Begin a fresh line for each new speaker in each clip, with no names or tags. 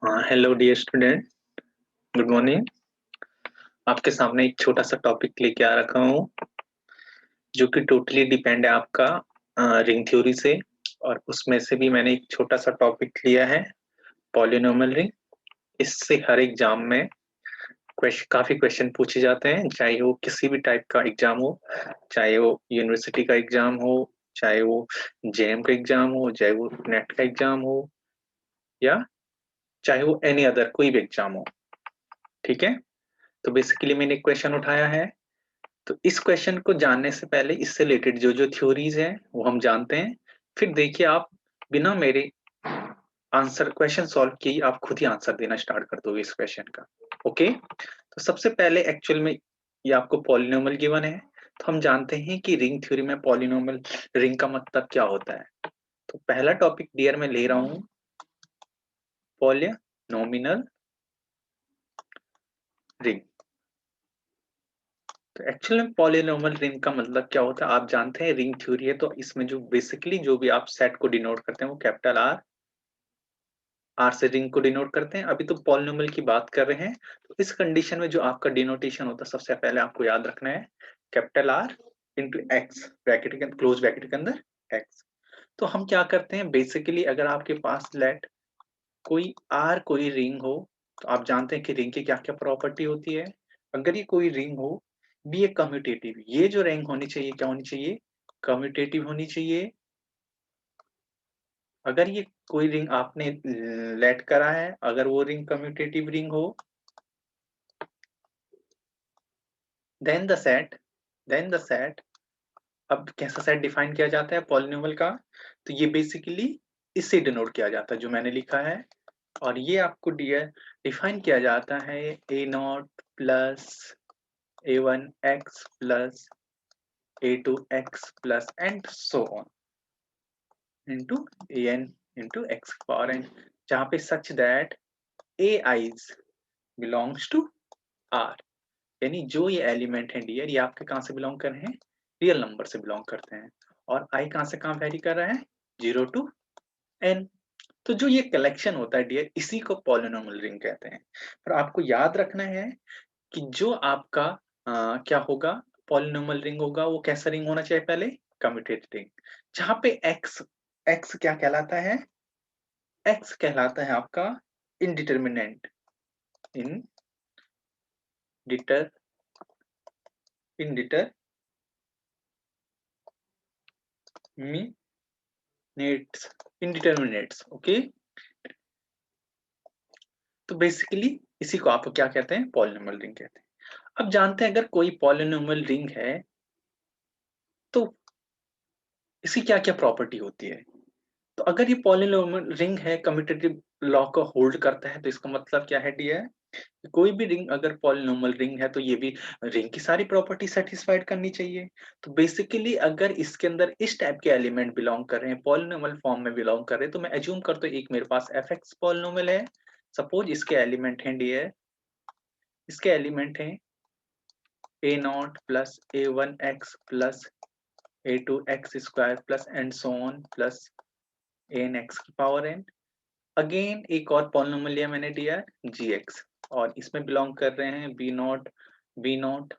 Hello dear student, good morning. आपके सामने एक छोटा सा टॉपिक लेके आ रखा हूँ जो कि टोटली डिपेंड है आपका रिंग थ्योरी से। और उसमें से भी मैंने एक छोटा सा टॉपिक लिया है, पॉलिनोमियल रिंग। इससे हर एग्जाम में काफी क्वेश्चन पूछे जाते हैं, चाहे वो किसी भी टाइप का एग्जाम हो, चाहे वो यूनिवर्सिटी का एग्जाम हो, चाहे वो जेएम का एग्जाम हो, चाहे वो नेट का एग्जाम हो, या चाहे वो एनी अदर कोई भी एग्जाम हो। ठीक है, तो बेसिकली मैंने एक क्वेश्चन उठाया है। तो इस क्वेश्चन को जानने से पहले इससे रिलेटेड जो जो थ्योरीज हैं वो हम जानते हैं। फिर देखिए, आप बिना मेरे आंसर क्वेश्चन सॉल्व किए ही आप खुद ही आंसर देना स्टार्ट कर दोगे इस क्वेश्चन का। ओके, तो सबसे पहले एक्चुअल में ये आपको पॉलिनोमियल गिवन है। तो हम जानते हैं कि रिंग थ्योरी में पॉलिनोमियल रिंग का मतलब क्या होता है। तो पहला टॉपिक डियर में ले रहा हूं, पॉलिनोमियल रिंग। तो एक्चुअल में पॉलिनोमियल रिंग का मतलब क्या होता है आप जानते हैं। रिंग थ्योरी है तो इसमें जो बेसिकली जो भी आप सेट को डिनोट करते हैं वो कैपिटल आर, आर से रिंग को डिनोट करते हैं। अभी तो पॉलिनोमियल की बात कर रहे हैं, तो इस कंडीशन में जो आपका डिनोटेशन होता है सबसे पहले आपको याद रखना है capital R into x, bracket के क्लोज ब्रैकेट के अंदर एक्स। तो हम क्या करते हैं बेसिकली, अगर आपके पास लेट कोई रिंग हो, तो आप जानते हैं कि रिंग की क्या क्या प्रॉपर्टी होती है। अगर ये कोई रिंग हो, बी ए कम्यूटेटिव, ये जो रिंग होनी चाहिए क्या होनी चाहिए, कम्यूटेटिव होनी चाहिए। अगर ये कोई रिंग आपने लेट करा है, अगर वो रिंग कम्यूटेटिव रिंग हो, देन द सेट, अब कैसा सेट डिफाइन किया जाता है पॉलिनोमियल का, तो ये बेसिकली इससे डिनोट किया जाता है जो मैंने लिखा है। और ये आपको डिफाइन किया जाता है a not plus a one x plus a two x plus and so on into a n into x power n, जहां पे such that a i's belongs to R. यानी जो ये एलिमेंट है डियर, ये आपके कहां से बिलोंग कर रहे हैं, रियल नंबर से बिलोंग करते हैं। और आई कहां से कहां वेरी कर रहा है, 0 to n। तो जो ये कलेक्शन होता है डियर, इसी को पॉलिनोमियल रिंग कहते हैं। पर आपको याद रखना है कि जो आपका क्या होगा, पॉलिनोमियल रिंग होगा वो कैसा रिंग होना चाहिए, पहले कम्यूटेटिव रिंग, जहां पे एक्स, एक्स क्या कहलाता है, एक्स कहलाता है आपका इनडिटर्मिनेंट, इन डिटर इनडिटर्मिनेट्स, इनडिटर्मिनेट्स। ओके, तो बेसिकली इसी को आप क्या कहते हैं, पॉलिनोमियल रिंग कहते हैं। अब जानते हैं अगर कोई पॉलिनोमियल रिंग है तो इसकी क्या क्या प्रॉपर्टी होती है। तो अगर ये पॉलिनोमियल रिंग है, कम्यूटेटिव लॉ को होल्ड करता है, तो इसका मतलब क्या है डियर, कोई भी रिंग अगर पॉलिनोमियल रिंग है तो ये भी रिंग की सारी प्रॉपर्टी सेटिस्फाइड करनी चाहिए। तो बेसिकली अगर इसके अंदर इस टाइप के एलिमेंट बिलोंग कर रहे हैं, पॉलिनोमियल फॉर्म में बिलोंग कर रहे हैं, तो मैं एज्यूम करता हूँ एक मेरे पास एफ एक्स पॉलिनोमियल है। सपोज इसके एलिमेंट हैं डियर, इसके एलिमेंट हैं a not plus a one x plus a two x square plus and so on plus n x की पावर एन। अगेन एक और पॉलिनोमियल लिया मैंने दिया जी एक्स, और इसमें बिलोंग कर रहे हैं B not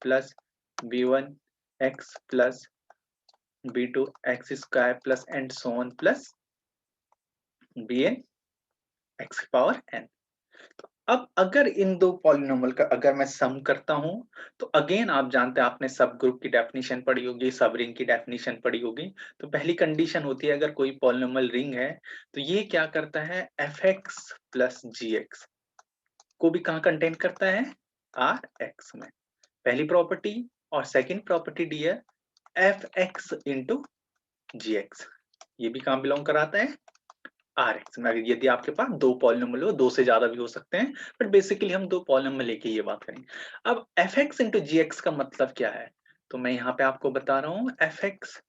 plus B one x plus B two x square plus and so on plus B N x की पावर एन। अब अगर इन दो पॉलिनोमियल का अगर मैं सम करता हूं, तो अगेन आप जानते हैं, आपने सब ग्रुप की डेफिनेशन पढ़ी होगी, सब रिंग की डेफिनेशन पढ़ी होगी। तो पहली कंडीशन होती है अगर कोई पॉलिनोमियल रिंग है तो ये क्या करता है, एफ एक्स प्लस जी एक्स को भी कहाँ कंटेन करता है, आर एक्स में, पहली प्रॉपर्टी। और सेकंड प्रॉपर्टी डी है F X into G x, ये भी कहाँ बिलोंग कराता है, आर एक्स में। अगर यदि आपके पास दो पॉलिनोमियल हो, दो से ज्यादा भी हो सकते हैं, बट बेसिकली हम दो पॉलिनोमियल लेके ये बात करेंगे। अब F X into G x का मतलब क्या है, तो मैं यहाँ पे आपको बता रहा हूँ एफ एक्स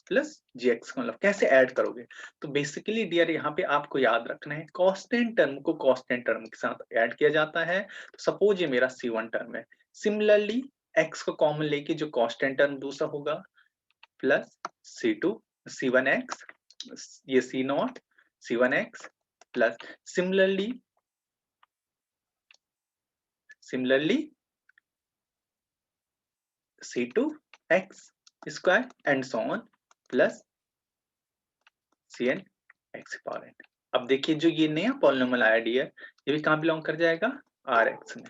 प्लस जी एक्स का मतलब कैसे ऐड करोगे। तो बेसिकली डियर यहाँ पे आपको याद रखना है, कांस्टेंट टर्म को कांस्टेंट टर्म के साथ ऐड किया जाता है। तो सपोज ये मेरा C1 टर्म है, सिमिलरली एक्स को कॉमन लेके जो कांस्टेंट टर्म दूसरा होगा प्लस C2 C1 एक्स, ये C0 C1 x plus similarly similarly c2x² and so on plus cn x power n। अब देखिए जो ये नया पॉलिनोमियल आया डियर, ये भी कहाँ बिलोंग कर जाएगा, Rx में।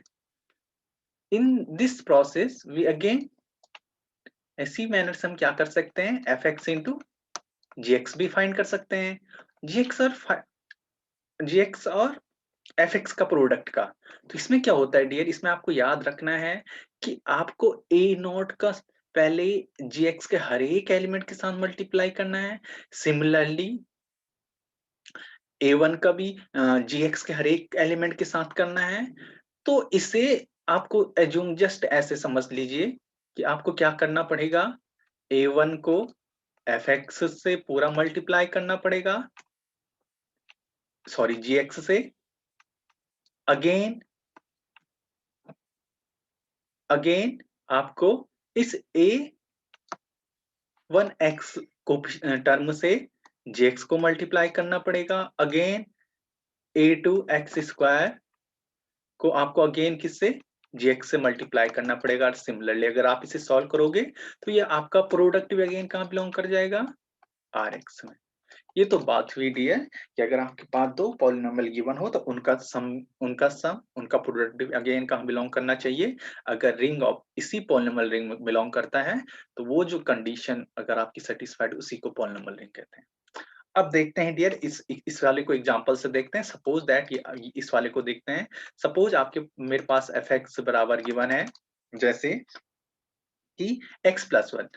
In this process we again इसी मैनर से हम क्या कर सकते हैं, fx इंटू gx भी फाइंड कर सकते हैं। gx और fx का प्रोडक्ट का, तो इसमें क्या होता है डियर, इसमें आपको याद रखना है कि आपको a नॉट का पहले gx के हर एक एलिमेंट के साथ मल्टीप्लाई करना है, सिमिलरली a1 का भी gx के हर एक एलिमेंट के साथ करना है। तो इसे आपको एज्यूम जस्ट ऐसे समझ लीजिए कि आपको क्या करना पड़ेगा, a1 को fx से पूरा मल्टीप्लाई करना पड़ेगा, सॉरी gx से, अगेन आपको इस a1x को टर्म से gx को मल्टीप्लाई करना पड़ेगा, अगेन a2x² को आपको अगेन किससे, gx से मल्टीप्लाई करना पड़ेगा। सिमिलरली अगर आप इसे सॉल्व करोगे तो ये आपका प्रोडक्ट भी अगेन कहाँ बिलोंग कर जाएगा, Rx में। ये तो बात हुई डी है कि अगर आपके पास दो पॉलिनोमियल गिवन हो तो उनका सम उनका प्रोडक्ट अगेन कहाँ बिलोंग करना चाहिए। अगर रिंग ऑफ इसी पॉलिनोमियल रिंग में बिलोंग करता है तो वो जो कंडीशन अगर आपकी सेटिस्फाइड उसी को पॉलिनोमियल रिंग कहते हैं। अब देखते हैं डियर इस वाले को एग्जांपल से देखते हैं। सपोज दैट इस वाले को देखते हैं। सपोज आपके मेरे पास fx बराबर गिवन है जैसे कि x+1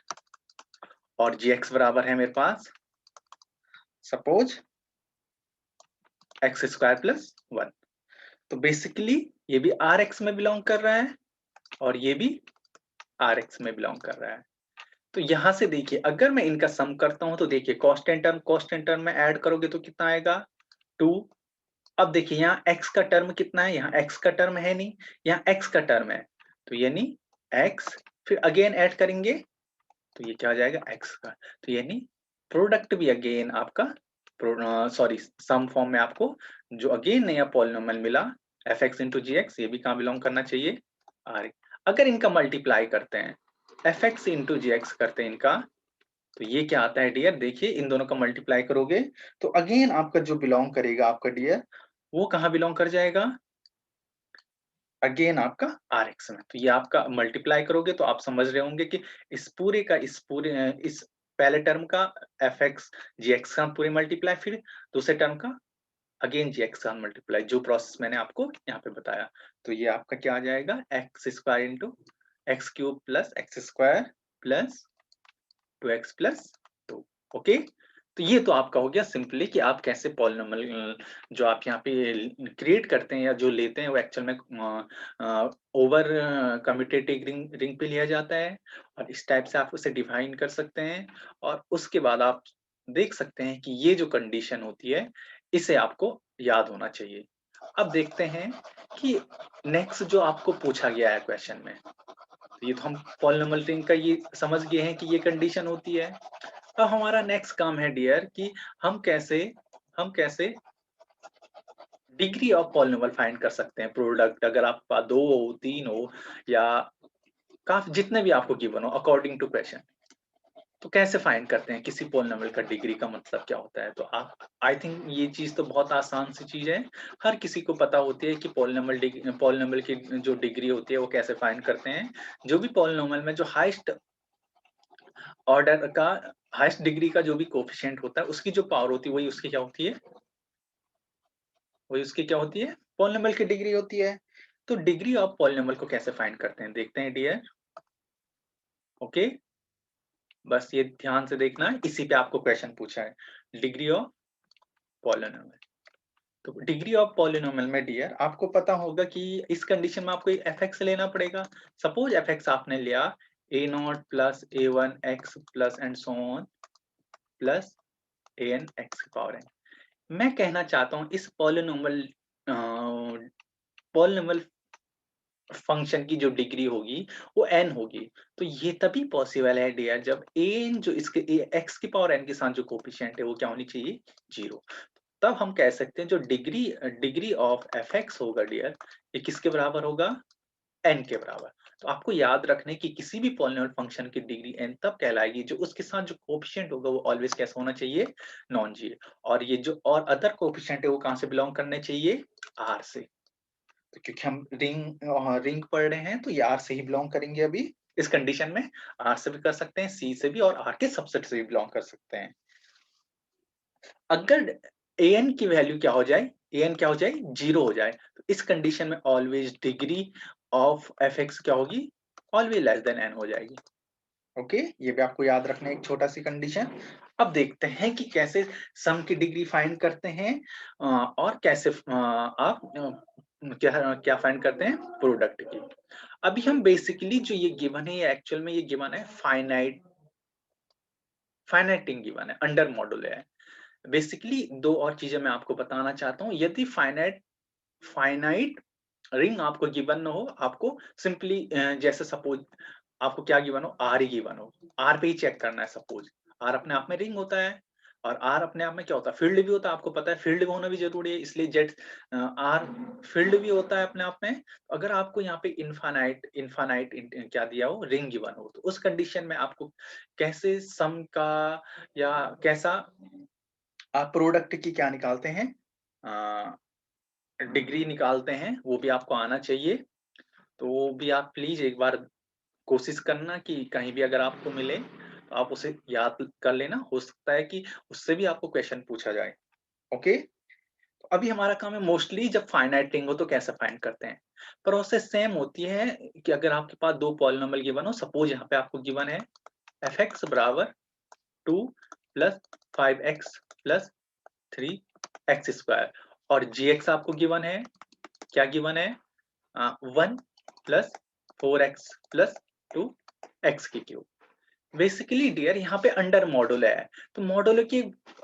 और gx बराबर है मेरे पास सपोज x² + 1। तो बेसिकली ये भी Rx में बिलोंग कर रहा है और ये भी Rx में बिलोंग कर रहा है। तो यहां से देखिए अगर मैं इनका सम करता हूं तो देखिए कांस्टेंट टर्म में ऐड करोगे तो कितना आएगा 2। अब देखिए यहाँ x का टर्म कितना है, यहाँ x का टर्म है नहीं, यहाँ x का टर्म है, तो यानी x फिर अगेन ऐड करेंगे तो ये क्या हो जाएगा x का, तो यानी प्रोडक्ट भी अगेन आपका सॉरी सम फॉर्म में आपको जो अगेन नया पॉलिनोमियल मिला fx इंटू gx, ये भी कहाँ बिलोंग करना चाहिए R। अगर इनका मल्टीप्लाई करते हैं fx इंटू gx करते हैं इनका, तो ये क्या आता है डियर, देखिए इन दोनों का मल्टीप्लाई करोगे तो अगेन आपका जो बिलोंग करेगा आपका डियर वो कहाँ बिलोंग कर जाएगा, अगेन आपका Rx में। तो ये आपका मल्टीप्लाई करोगे तो आप समझ रहे होंगे कि इस पहले टर्म का fx gx का पूरे मल्टीप्लाई, फिर दूसरे टर्म का अगेन gx का मल्टीप्लाई, जो प्रोसेस मैंने आपको यहाँ पे बताया। तो ये आपका क्या आ जाएगा x² into x³ plus x² plus 2x plus 2। Okay, तो ये तो आपका हो गया सिंपली कि आप कैसे पॉलिनोमियल जो आप यहाँ पे क्रिएट करते हैं या जो लेते हैं वो एक्चुअल में ओवर कम्यूटेटिव रिंग पे लिया जाता है और इस टाइप से आप उसे डिफाइन कर सकते हैं और उसके बाद आप देख सकते हैं कि ये जो कंडीशन होती है इसे आपको याद होना चाहिए। अब देखते हैं कि नेक्स्ट जो आपको पूछा गया है क्वेश्चन में, तो ये तो हम पॉलिनोमियल रिंग का ये समझ गए हैं कि ये कंडीशन होती है। अब हमारा नेक्स्ट काम है डियर कि हम कैसे डिग्री ऑफ पॉलिनोमियल फाइंड कर सकते हैं। प्रोडक्ट अगर आपके पास 2 हो 3 हो या काफी जितने भी आपको गिवन हो अकॉर्डिंग टू क्वेश्चन, तो कैसे फाइंड करते हैं किसी पॉलिनोमियल का डिग्री का मतलब क्या होता है। तो आप आई थिंक ये चीज तो बहुत आसान सी चीज है, हर किसी को पता होती है कि पॉलिनोमियल की जो डिग्री होती है वो कैसे फाइंड करते हैं। जो भी पॉलिनोमियल में जो हाईएस्ट ऑर्डर का हाईएस्ट डिग्री का जो भी कोफिशिएंट होता है उसकी जो पावर होती है वही उसकी क्या होती है, वही उसकी क्या होती है, पॉलिनोमियल की डिग्री होती है। तो डिग्री ऑफ पॉलिनोमियल को कैसे फाइंड करते हैं देखते हैं डियर। ओके, बस ये ध्यान से देखना है, इसी पे आपको क्वेश्चन पूछा है डिग्री ऑफ पॉलिनोमियल। तो डिग्री ऑफ पॉलिनोमियल में डियर आपको पता होगा कि इस कंडीशन में आपको fx लेना पड़ेगा। सपोज fx आपने लिया a0 plus a1 x plus and so on plus an x की पावर n। मैं कहना चाहता हूं इस पॉलिनोमियल फंक्शन की जो डिग्री होगी वो n होगी। तो ये तभी पॉसिबल है डियर जब an जो इसके x की पावर n के साथ जो कोफिशिएंट है वो क्या होनी चाहिए 0। तब हम कह सकते हैं जो डिग्री ऑफ fx होगा डियर ये किसके बराबर होगा n के बराबर। तो आपको याद रखने की किसी भी पॉलिनोमियल फंक्शन की डिग्री n तब कहलाएगी जो उसके साथ जो कोएफिशिएंट होगा वो ऑलवेज कैसा होना चाहिए, नॉन जीरो। और ये जो और अदर कोएफिशिएंट है वो कहाँ से बिलोंग करने चाहिए, r से। तो क्योंकि हम रिंग पढ़ रहे हैं तो ये r से ही बिलोंग करेंगे अभी इस कंडीशन में। r से भी कर सकते हैं, c से भी, और r के सबसेट से भी बिलोंग कर सकते हैं। अगर an की वैल्यू क्या हो जाए, an क्या हो जाए, 0 हो जाए, तो इस कंडीशन में ऑलवेज डिग्री ऑफ fx क्या होगी, ऑलवेज लेस देन n हो जाएगी। ओके, ये भी आपको याद रखना है एक छोटा सी कंडीशन। अब देखते हैं कि कैसे सम की डिग्री फाइंड करते हैं और कैसे आप क्या क्या फाइंड करते हैं, प्रोडक्ट की। अभी हम बेसिकली जो ये गिवन है, ये एक्चुअल में ये गिवन है फाइनाइटिंग गिवन है, अंडर मॉड्यूल है। बेसिकली दो और चीजें मैं आपको बताना चाहता हूँ। यदि फाइनाइट फाइनाइट रिंग आपको गिवन न हो, आपको सिंपली जैसे सपोज आपको क्या गिवन हो, आर ही गिवन हो, आर पे ही चेक करना है। सपोज आर अपने आप में रिंग होता है, और आर अपने आप में क्या होता है, फील्ड भी होता है। आपको पता है फील्ड होना भी जरूरी है, इसलिए जेड आर फील्ड भी होता है अपने आप में। अगर आपको यहाँ पे इनफाइनाइट इनफाइनाइट क्या दिया हो, रिंग गिवन हो, तो उस कंडीशन में आपको कैसे सम का या कैसा आप प्रोडक्ट की क्या निकालते हैं, डिग्री निकालते हैं, वो भी आपको आना चाहिए। तो वो भी आप प्लीज एक बार कोशिश करना कि कहीं भी अगर आपको मिले तो आप उसे याद कर लेना। हो सकता है कि उससे भी आपको क्वेश्चन पूछा जाए। ओके, तो अभी हमारा काम है मोस्टली जब फाइनाइट रिंग हो तो कैसे फाइंड करते हैं। प्रोसेस सेम होती है कि अगर आपके पास दो पॉलिनोमियल गिवन हो, सपोज यहाँ पे आपको गिवन है एफ एक्स बराबर 2 प्लस 5x प्लस 3x² और जी एक्स आपको गिवन है, क्या गिवन है, 1 plus 4x plus 2x³ basically dear यहाँ पे अंडर मॉड्यूल है। तो मॉड्यूल की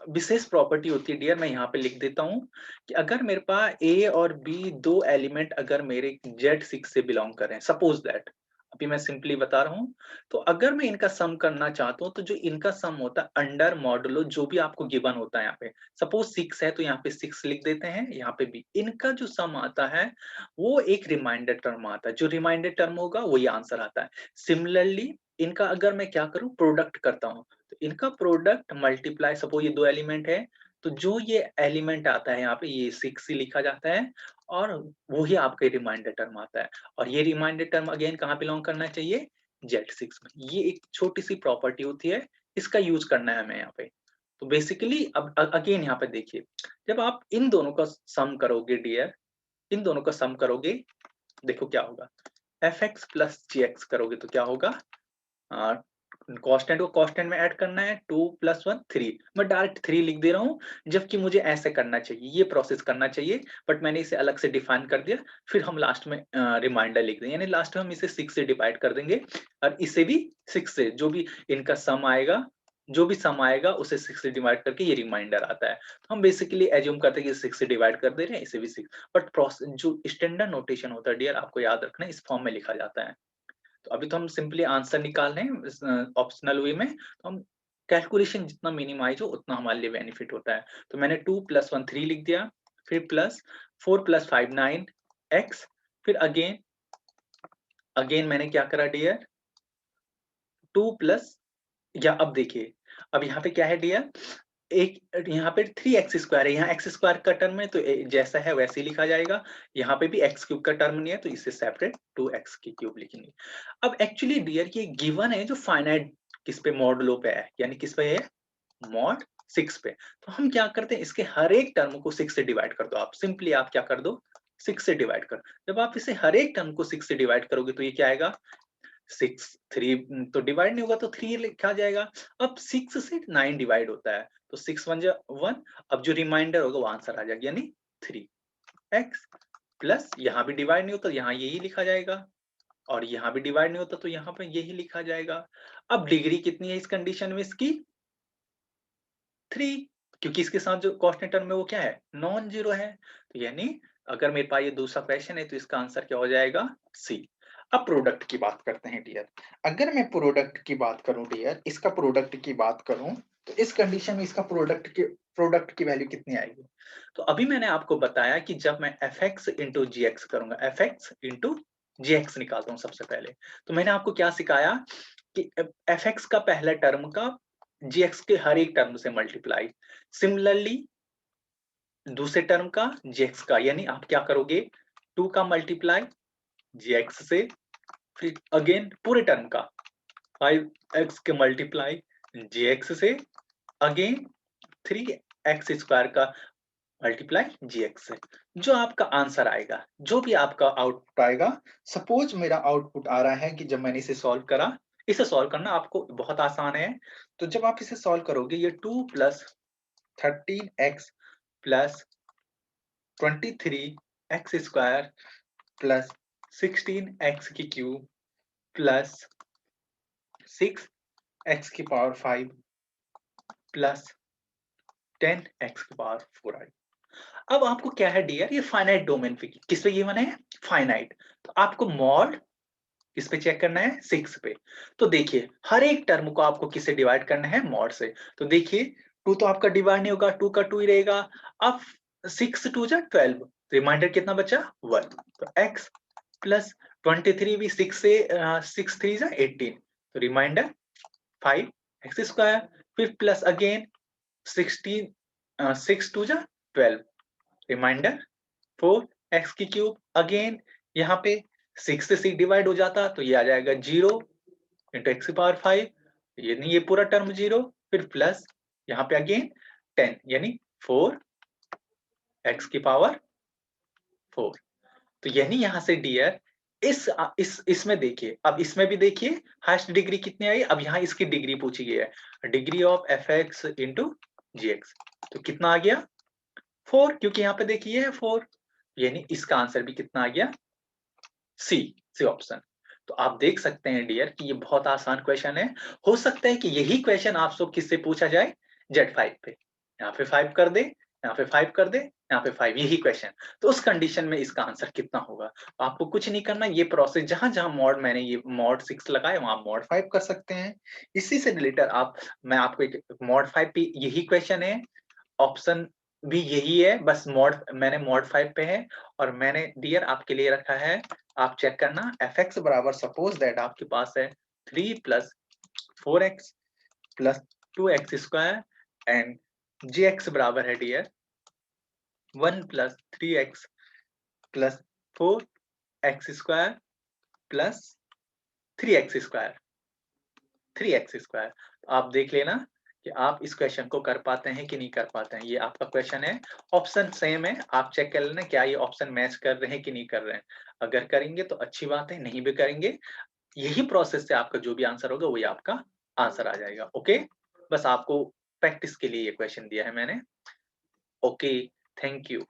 विशेष प्रॉपर्टी होती है डियर, मैं यहाँ पे लिख देता हूँ कि अगर मेरे पास ए और बी दो एलिमेंट अगर मेरे Z6 से बिलोंग कर रहे हैं, सपोज दैट, अभी मैं सिंपली बता रहा हूँ, तो अगर मैं इनका सम करना चाहता हूँ तो जो इनका सम होता है अंडर मॉड्यूलो जो भी आपको गिवन होता है, यहाँ पे सपोज 6 है तो यहाँ पे 6 लिख देते हैं, यहाँ पे भी इनका जो सम आता है वो एक रिमाइंडर टर्म आता है, जो रिमाइंडर टर्म होगा वही आंसर आता है। सिमिलरली इनका अगर मैं क्या करूं, प्रोडक्ट करता हूं, तो इनका प्रोडक्ट मल्टीप्लाई, सपोज ये दो एलिमेंट है तो जो ये एलिमेंट आता है यहाँ पे ये 6 ही लिखा जाता है, और वो ही आपका रिमाइंडर टर्म आता है। और ये रिमाइंडर टर्म अगेन कहाँ बिलोंग करना चाहिए, Z6 में। ये एक छोटी सी प्रॉपर्टी होती है, इसका यूज करना है हमें यहाँ पे। तो बेसिकली अब अगेन यहाँ पे देखिए, जब आप इन दोनों का सम करोगे डियर, इन दोनों का सम करोगे, देखो क्या होगा, एफ एक्स प्लस जी एक्स करोगे तो क्या होगा, कांस्टेंट को कांस्टेंट में ऐड करना है, 2 प्लस 1 3, मैं डायरेक्ट 3 लिख दे रहा हूँ, जबकि मुझे ऐसे करना चाहिए, ये प्रोसेस करना चाहिए, बट मैंने इसे अलग से डिफाइन कर दिया। फिर हम लास्ट में रिमाइंडर लिख देंगे, यानी लास्ट में हम इसे 6 से डिवाइड कर देंगे, और इसे भी 6 से, जो भी इनका सम आएगा, जो भी सम आएगा उसे 6 से डिवाइड करके ये रिमाइंडर आता है। तो हम बेसिकली एज्यूम करते हैं कि 6 से डिवाइड कर दे रहे हैं, इसे भी 6, बट प्रोसेस जो स्टैंडर्ड नोटेशन होता है डियर, आपको याद रखना है, इस फॉर्म में लिखा जाता है। तो अभी तो हम सिंपली आंसर निकाल रहे हैं ऑप्शनल वे में, तो हम कैलकुलेशन जितना मिनिमाइज हो उतना हमारे लिए बेनिफिट होता है। तो मैंने 2 प्लस 1 3 लिख दिया, फिर प्लस 4 प्लस 5 9 x, फिर अगेन अगेन मैंने क्या करा डियर, 2 प्लस, या अब देखिए अब यहाँ पे क्या है डियर, एक यहाँ पे 3x² है, यहाँ x² का टर्म है तो जैसा है वैसे ही लिखा जाएगा। यहाँ पे भी x³ का टर्म नहीं है तो इसे सेपरेट 2x³ लिखेंगे। अब एक्चुअली डियर ये गिवन है जो फाइनाइट किस पे, मॉडुलो पे है, यानी किस पे है, मॉड 6 पे। तो हम क्या करते हैं, इसके हर एक टर्म को 6 से डिवाइड कर दो। आप सिंपली आप क्या कर दो, 6 से डिवाइड कर, जब आप इसे हर एक टर्म को 6 से डिवाइड करोगे तो ये क्या आएगा, 6 3 तो डिवाइड नहीं होगा तो 3 लिखा जाएगा। अब 6 से 9 डिवाइड होता है तो 6 1 1, अब जो रिमाइंडर होगा वो आंसर आ जाएगा, यानी 3x प्लस, यहाँ भी डिवाइड नहीं होता यहाँ यही लिखा जाएगा, और यहाँ भी डिवाइड नहीं होता तो यहाँ पे यही लिखा जाएगा। अब डिग्री कितनी है इस कंडीशन में, इसकी 3, क्योंकि इसके साथ जो कांस्टेंट टर्म है वो क्या है, नॉन जीरो है। तो यानी अगर मेरे पास ये दूसरा क्वेश्चन है तो इसका आंसर क्या हो जाएगा, सी। अब प्रोडक्ट की बात करते हैं डियर। अगर मैं प्रोडक्ट की बात करूं डियर, इसका प्रोडक्ट की बात करूं, तो इस कंडीशन में इसका प्रोडक्ट की वैल्यू कितनी आएगी। तो अभी मैंने आपको बताया कि जब मैं F X into G x करूंगा, एफ एक्स इंटू gx निकालता हूँ सबसे पहले। तो मैंने आपको क्या सिखाया कि fx का पहला टर्म का gx के हर एक टर्म से मल्टीप्लाई, सिमिलरली दूसरे टर्म का gx का, यानी आप क्या करोगे 2 का मल्टीप्लाई gx से, फिर अगेन पूरे टर्म का 5x के मल्टीप्लाई gx से, अगेन 3x स्क्वायर का मल्टीप्लाई gx से। जो आपका आंसर आएगा, जो भी आपका आउटपुट आएगा, सपोज मेरा आउटपुट आ रहा है कि जब मैंने इसे सॉल्व करा, इसे सॉल्व करना आपको बहुत आसान है। तो जब आप इसे सॉल्व करोगे, ये 2 plus 13x plus 23x square plus 16x की क्यूब प्लस 6x की पावर 5 प्लस 10x की पावर 4 आई। अब आपको क्या है डियर, ये फाइनाइट डोमेन पे किस पे गिवन है, फाइनाइट। तो आपको मॉड किस पे चेक करना है, 6 पे। तो देखिए हर एक टर्म को आपको किससे डिवाइड करना है, मॉड से। तो देखिए 2 तो आपका डिवाइड नहीं होगा, 2 का 2 ही रहेगा। अब 6 2 जा 12, रिमाइंडर कितना बचा 1। तो x प्लस 23 भी 6 से 6 3 जा 18, तो रिमाइंडर 5 एक्स स्क्वायर, फिर प्लस अगेन 16 6 2 जा 12, रिमाइंडर 4 एक्स की क्यूब, अगेन यहाँ पे 6 से 6 डिवाइड हो जाता तो ये आ जाएगा 0 इंटू एक्स की पावर 5, यानी ये पूरा टर्म 0, फिर प्लस यहाँ पे अगेन 10 यानी 4 एक्स की पावर 4। तो यानी यहाँ से डियर इसमें देखिए, अब इसमें भी देखिए हाईएस्ट डिग्री कितनी आई, अब यहाँ इसकी डिग्री पूछी गई है, degree of F X into G X. तो कितना आ गया 4, क्योंकि यहाँ पे देखिए है 4, यानी इसका आंसर भी कितना आ गया सी ऑप्शन। तो आप देख सकते हैं डियर कि ये बहुत आसान क्वेश्चन है। हो सकता है कि यही क्वेश्चन आप सब किससे पूछा जाए, Z5 पे। यहाँ पे 5 कर दे, यहाँ पे 5 कर दे, यहाँ पे 5, यही क्वेश्चन। तो उस कंडीशन में इसका आंसर कितना होगा। आपको कुछ नहीं करना, ये प्रोसेस जहां जहां मॉड मैंने ये मॉड 6 लगाया वहां मॉड 5 कर सकते हैं। इसी से रिलेटेड मैं आपको एक मॉड 5 पे यही क्वेश्चन है, ऑप्शन भी यही है, बस मैंने मॉड 5 पे है, और मैंने डियर आपके लिए रखा है, आप चेक करना। एफ एक्स बराबर सपोज दैट आपके पास है 3 plus 4x plus 2x square, and G x बराबर है डियर 1 plus 3x plus 4x square plus 3x square 3x square. आप देख लेना कि आप इस क्वेश्चन को कर पाते हैं कि नहीं कर पाते हैं। ये आपका क्वेश्चन है, ऑप्शन सेम है, आप चेक कर लेना क्या ये ऑप्शन मैच कर रहे हैं कि नहीं कर रहे हैं। अगर करेंगे तो अच्छी बात है, नहीं भी करेंगे यही प्रोसेस से आपका जो भी आंसर होगा वही आपका आंसर आ जाएगा। ओके, बस आपको प्रैक्टिस के लिए ये क्वेश्चन दिया है मैंने। Okay, thank you.